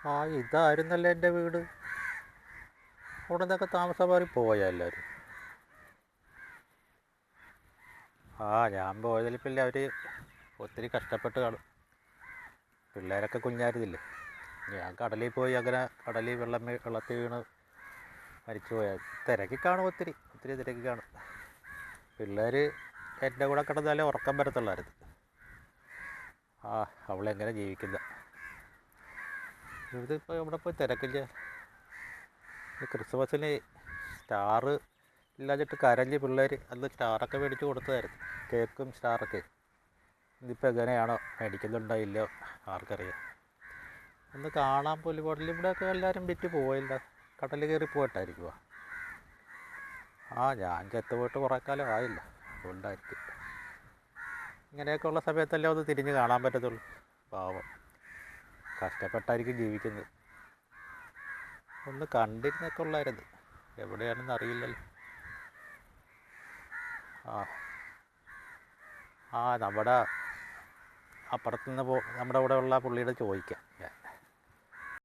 ആ ഇതായിരുന്നല്ലോ എൻ്റെ വീട്. അവിടെ നിന്നൊക്കെ താമസം മാറി പോയാ എല്ലാവരും. ഞാൻ പോയതിൽ പിന്നെ അവർ ഒത്തിരി കഷ്ടപ്പെട്ട് കാണും. പിള്ളേരൊക്കെ കുഞ്ഞായിരുന്നില്ലേ. ഞാൻ കടലിൽ പോയി അങ്ങനെ കടലിൽ വെള്ളത്തിൽ വീണ് മരിച്ചു പോയാൽ തിരക്കി കാണും. ഒത്തിരി ഒത്തിരി തിരക്കി കാണും. പിള്ളേർ എൻ്റെ കൂടെ കിടന്നാലേ ഉറക്കം വരത്തുള്ളായിരുന്നു. അവളെങ്ങനെ ജീവിക്കുന്ന ഇതിപ്പോൾ ഇവിടെ പോയി തിരക്കില്ല. ഈ ക്രിസ്മസിന് സ്റ്റാർ ഇല്ലാഞ്ഞിട്ട് കരഞ്ഞ് പിള്ളേർ അന്ന് സ്റ്റാറൊക്കെ മേടിച്ച് കൊടുത്തതായിരുന്നു. കേക്കും സ്റ്റാറൊക്കെ. ഇതിപ്പോൾ എങ്ങനെയാണോ, മേടിക്കുന്നുണ്ടോ ഇല്ലയോ ആർക്കറിയാം. ഒന്ന് കാണാൻ പോലും കടലിൽ ഇവിടെയൊക്കെ എല്ലാവരും വിറ്റ് പോയില്ല. കടലിൽ കയറി പോയിട്ടായിരിക്കുമോ. ഞാൻ ചത്തുപോയിട്ട് കുറേ കാലം ആയില്ല, അതുകൊണ്ടായിരിക്കും. ഇങ്ങനെയൊക്കെ ഉള്ള സമയത്തല്ലേ ഒന്ന് തിരിഞ്ഞ് കാണാൻ പറ്റത്തുള്ളൂ. പാവം കഷ്ടപ്പെട്ടായിരിക്കും ജീവിക്കുന്നത്. ഒന്ന് കണ്ടിരുന്നൊക്കെ ഉള്ളായിരുന്നു. എവിടെയാണെന്ന് അറിയില്ലല്ലോ. നമ്മുടെ അപ്പുറത്തുനിന്ന് നമ്മുടെ കൂടെ ഉള്ള പുള്ളിയുടെ ചോദിക്കാം ഞാൻ.